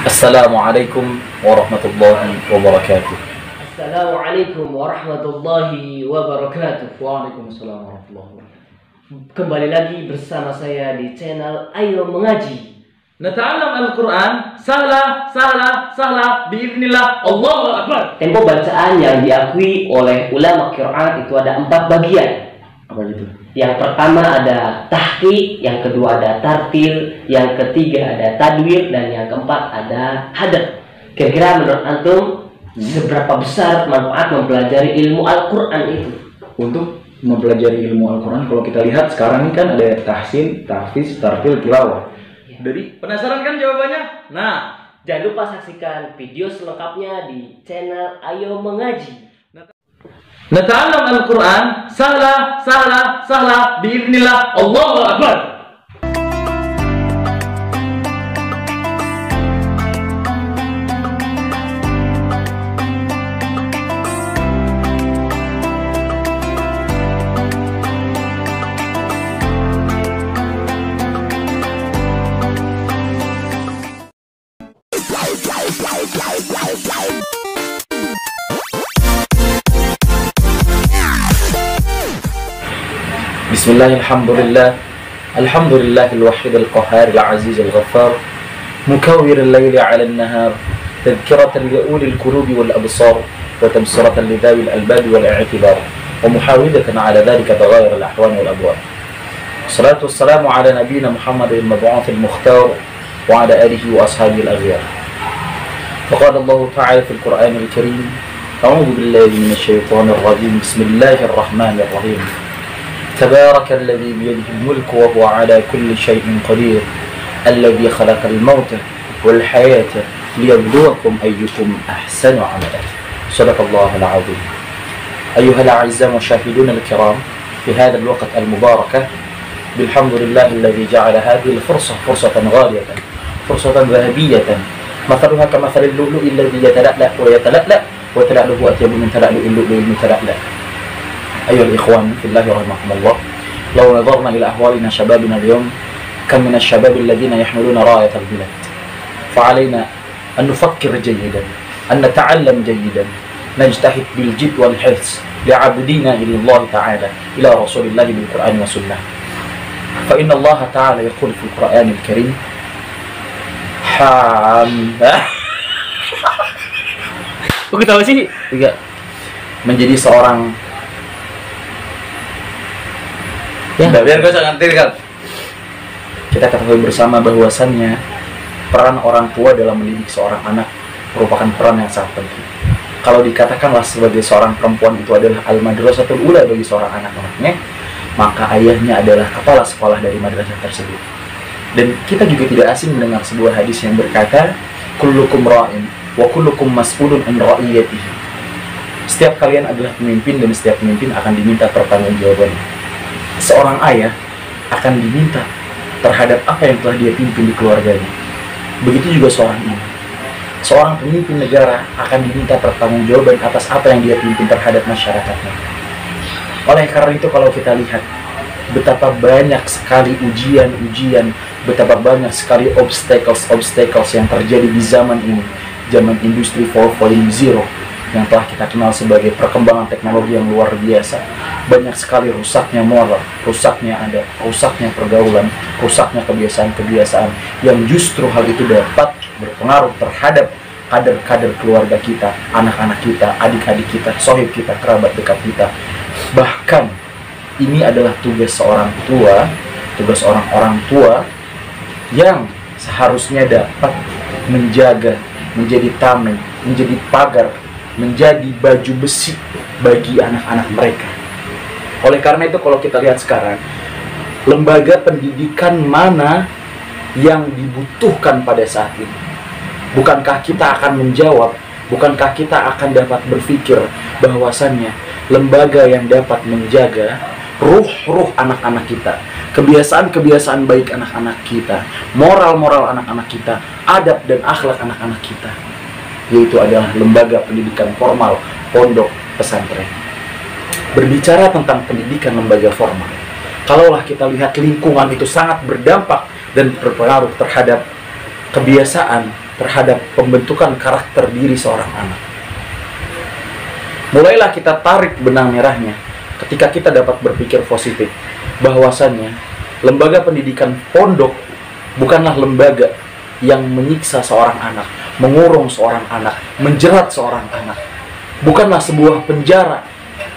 Assalamualaikum warahmatullahi wabarakatuh. Assalamualaikum warahmatullahi wabarakatuh. Waalaikumsalam warahmatullahi wabarakatuh. Kembali lagi bersama saya di channel Ayo Mengaji. Nata'allam Al-Quran sahla biiznillah. Allahu Akbar. Tempo bacaan yang diakui oleh ulama qiraat itu ada 4 bagian. Apa gitu? Yang pertama ada tahqiq, yang kedua ada tartil, yang ketiga ada tadwir, dan yang keempat ada hadad. Kira-kira menurut antum seberapa besar manfaat mempelajari ilmu Al-Quran itu? Untuk mempelajari ilmu Al-Quran, kalau kita lihat sekarang ini kan ada tahsin, tahfiz, tartil, tilawah. Jadi penasaran kan jawabannya? Nah, Jangan lupa saksikan video selengkapnya di channel Ayo Mengaji. nata'allam Al-Quran sahla biiznillah. Allahu Akbar. Bismillah, alhamdulillah al-wahid al-qahhar al-aziz al-ghaffar mukawwir al-layli 'ala an-nahar tadhkiratan li ulil qulubi wal absar wa tabsiratan li dhawi al-albab wal i'tibar wa muhawidatan 'ala dhalika taghayyur al-ahwan wal abwab. Salatu wassalamu 'ala nabiyyina Muhammadin al-mab'uth al-mukhtar wa 'ala alihi wa ashabihi al-aghyar. Faqala Allah ta'ala fil Qur'an al-karim, a'udzu billahi minasy syaithanir rajim. Bismillahir rahmanir rahim. تبارك الذي بيده الملك وهو على كل شيء قدير الذي خلق الموت والحياة ليبلوكم أيكم أحسن عملا. صدق الله العظيم. أيها الأعزاء المشاهدون الكرام، في هذا الوقت المبارك بالحمد لله الذي جعل هذه الفرصة فرصة غالية، فرصة ذهبية، مثلها كمثل اللؤلؤ الذي يتلألأ ويتلألأ وتلألؤه أطيب من تلألؤ اللؤلؤ المتلألأ. أيها الإخوان في الله رحمكم الله، لو نظرنا إلى أحوالنا شبابنا اليوم كم من الشباب الذين يحملون راية البلاد، فعلينا أن نفكر جيدا، أن نتعلم جيدا، نجتهد بالجد والحرص لعبدنا إلى الله تعالى، إلى رسول الله بالقرآن والسنة. فإن الله تعالى يقول في القرآن الكريم Kok ketawa sih? menjadi seorang biar gak usah ngantil kan. Kita ketahui bersama bahwasannya peran orang tua dalam mendidik seorang anak merupakan peran yang sangat penting. Kalau dikatakanlah sebagai seorang perempuan itu adalah al-madrasatul ula bagi seorang anak-anaknya, maka ayahnya adalah kepala sekolah dari madrasah tersebut. Dan kita juga tidak asing mendengar sebuah hadis yang berkata, kullukum ra'in wa kullukum mas'ulun an ra'iyatihi. Setiap kalian adalah pemimpin dan setiap pemimpin akan diminta pertanggungjawaban. Seorang ayah akan diminta terhadap apa yang telah dia pimpin di keluarganya. Begitu juga seorang ibu. Seorang pemimpin negara akan diminta pertanggungjawaban atas apa yang dia pimpin terhadap masyarakatnya. Oleh karena itu, kalau kita lihat betapa banyak sekali ujian-ujian, betapa banyak sekali obstacles yang terjadi di zaman ini, zaman industri 4.0 yang telah kita kenal sebagai perkembangan teknologi yang luar biasa. Banyak sekali rusaknya moral, rusaknya adat, rusaknya pergaulan, rusaknya kebiasaan-kebiasaan yang justru hal itu dapat berpengaruh terhadap kader-kader keluarga kita, anak-anak kita, adik-adik kita, sohib kita, kerabat dekat kita. Bahkan ini adalah tugas seorang tua, tugas orang tua yang seharusnya dapat menjaga, menjadi tameng, menjadi pagar, menjadi baju besi bagi anak-anak mereka. Oleh karena itu, kalau kita lihat sekarang, lembaga pendidikan mana yang dibutuhkan pada saat ini? Bukankah kita akan menjawab, bukankah kita akan dapat berpikir bahwasannya lembaga yang dapat menjaga ruh-ruh anak-anak kita, kebiasaan-kebiasaan baik anak-anak kita, moral-moral anak-anak kita, adab dan akhlak anak-anak kita, yaitu adalah lembaga pendidikan formal, pondok pesantren. Berbicara tentang pendidikan lembaga formal, kalaulah kita lihat lingkungan itu sangat berdampak dan berpengaruh terhadap kebiasaan, terhadap pembentukan karakter diri seorang anak. Mulailah kita tarik benang merahnya ketika kita dapat berpikir positif bahwasannya lembaga pendidikan pondok bukanlah lembaga yang menyiksa seorang anak, mengurung seorang anak, menjerat seorang anak. Bukanlah sebuah penjara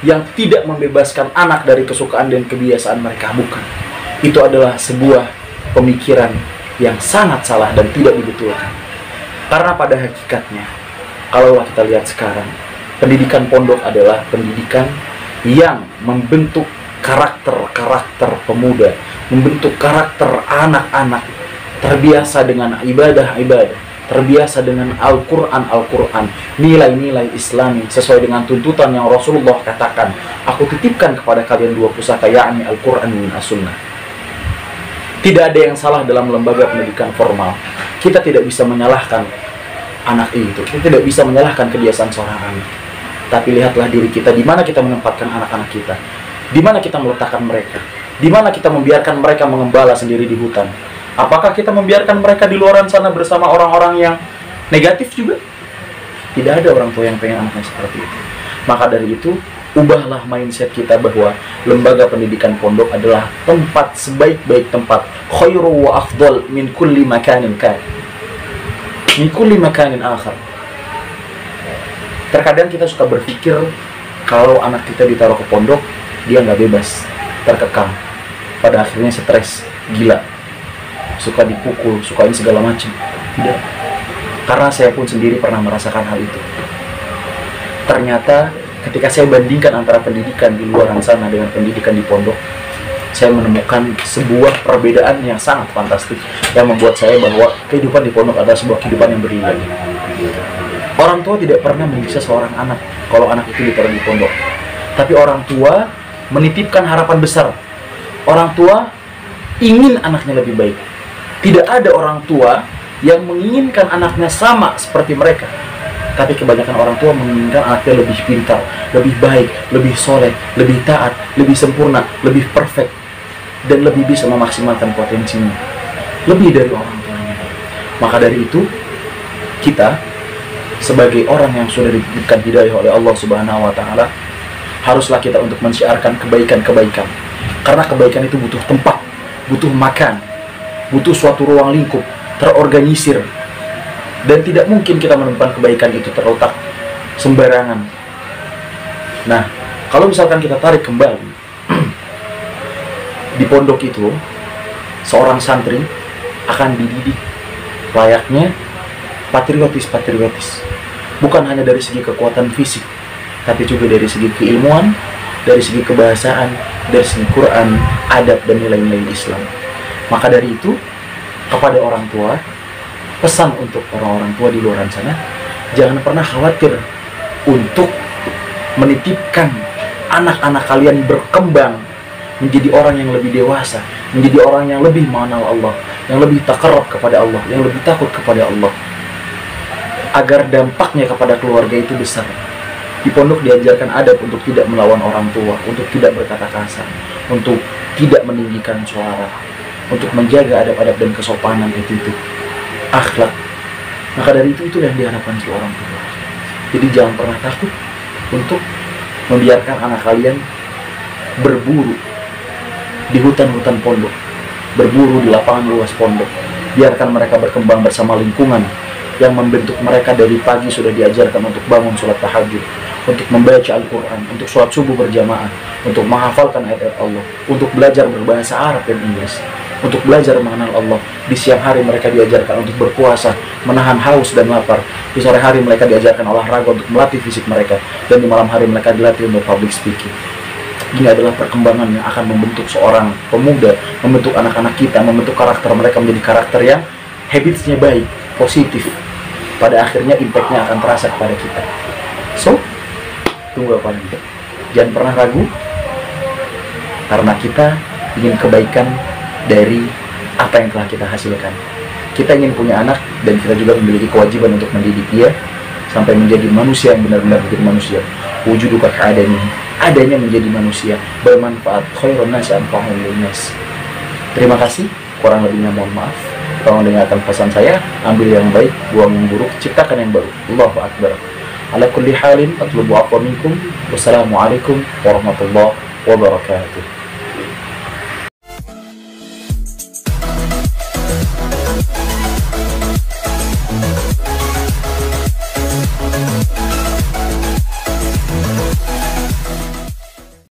yang tidak membebaskan anak dari kesukaan dan kebiasaan mereka, bukan. Itu adalah sebuah pemikiran yang sangat salah dan tidak dibetulkan. Karena pada hakikatnya, kalau kita lihat sekarang, pendidikan pondok adalah pendidikan yang membentuk karakter-karakter pemuda, membentuk karakter anak-anak, terbiasa dengan ibadah-ibadah, terbiasa dengan Al-Quran, nilai-nilai Islami sesuai dengan tuntutan yang Rasulullah katakan, aku titipkan kepada kalian dua pusaka, yakni Al-Quran dan As-Sunnah. Tidak ada yang salah dalam lembaga pendidikan formal. Kita tidak bisa menyalahkan anak itu, kita tidak bisa menyalahkan kebiasaan seorang anak. Tapi lihatlah diri kita, di mana kita menempatkan anak-anak kita, di mana kita meletakkan mereka, di mana kita membiarkan mereka mengembala sendiri di hutan. Apakah kita membiarkan mereka di luaran sana bersama orang-orang yang negatif juga? Tidak ada orang tua yang pengen anaknya seperti itu. Maka dari itu, ubahlah mindset kita bahwa lembaga pendidikan pondok adalah tempat sebaik-baik tempat. Khairu wa afdal min kulli makanin kan. Min kulli makanin akhar. Terkadang kita suka berpikir kalau anak kita ditaruh ke pondok, dia nggak bebas, terkekang. Pada akhirnya stres, gila, suka dipukul, suka ini segala macam. Tidak. Karena saya pun sendiri pernah merasakan hal itu. Ternyata ketika saya bandingkan antara pendidikan di luar sana dengan pendidikan di pondok, saya menemukan sebuah perbedaan yang sangat fantastis yang membuat saya bahwa kehidupan di pondok adalah sebuah kehidupan yang bernilai. Orang tua tidak pernah menyiksa seorang anak kalau anak itu ditaruh di pondok. Tapi orang tua menitipkan harapan besar. Orang tua ingin anaknya lebih baik. Tidak ada orang tua yang menginginkan anaknya sama seperti mereka. Tapi kebanyakan orang tua menginginkan anaknya lebih pintar, lebih baik, lebih soleh, lebih taat, lebih sempurna, lebih perfect, dan lebih bisa memaksimalkan potensinya. Lebih dari orang tuanya. Maka dari itu, kita sebagai orang yang sudah diberikan hidayah oleh Allah Subhanahu wa Ta'ala, haruslah kita untuk mensiarkan kebaikan-kebaikan. Karena kebaikan itu butuh tempat, butuh makan, butuh suatu ruang lingkup terorganisir, dan tidak mungkin kita menemukan kebaikan itu terletak sembarangan. Nah, kalau misalkan kita tarik kembali di pondok itu, seorang santri akan dididik layaknya patriotis, bukan hanya dari segi kekuatan fisik, tapi juga dari segi keilmuan, dari segi kebahasaan, dari segi Quran, adab, dan nilai-nilai Islam. Maka dari itu, kepada orang tua, pesan untuk orang-orang tua di luar sana, jangan pernah khawatir untuk menitipkan anak-anak kalian berkembang menjadi orang yang lebih dewasa, menjadi orang yang lebih mengenal Allah, yang lebih takarrab kepada Allah, yang lebih takut kepada Allah, agar dampaknya kepada keluarga itu besar. Di pondok diajarkan adab untuk tidak melawan orang tua, untuk tidak berkata kasar, untuk tidak meninggikan suara, untuk menjaga adab-adab dan kesopanan itu akhlak. Maka dari itu yang diharapkan si orang tua. Jadi jangan pernah takut untuk membiarkan anak kalian berburu di hutan-hutan pondok, berburu di lapangan luas pondok. Biarkan mereka berkembang bersama lingkungan yang membentuk mereka dari pagi sudah diajarkan untuk bangun sholat tahajud, untuk membaca Al-Quran, untuk sholat subuh berjamaah, untuk menghafalkan ayat-ayat Allah, untuk belajar berbahasa Arab dan Inggris, untuk belajar mengenal Allah. Di siang hari mereka diajarkan untuk berpuasa, menahan haus dan lapar. Di sore hari mereka diajarkan olahraga untuk melatih fisik mereka, dan di malam hari mereka dilatih untuk public speaking. Ini adalah perkembangan yang akan membentuk seorang pemuda, membentuk anak-anak kita, membentuk karakter mereka menjadi karakter yang habitsnya baik, positif. Pada akhirnya impact-nya akan terasa kepada kita. So, tunggu apa lagi? Jangan pernah ragu, karena kita ingin kebaikan dari apa yang telah kita hasilkan. Kita ingin punya anak, dan kita juga memiliki kewajiban untuk mendidik dia sampai menjadi manusia yang benar-benar menjadi manusia. Wujuduka adanya menjadi manusia bermanfaat. Khairun nasi anfa'uhum linnas. Terima kasih, kurang lebihnya mohon maaf. tolong dengarkan pesan saya, ambil yang baik, buang yang buruk, ciptakan yang baru. Allahu Akbar. Ala kulli halin atlubu afwa minkum. Wassalamualaikum warahmatullahi wabarakatuh.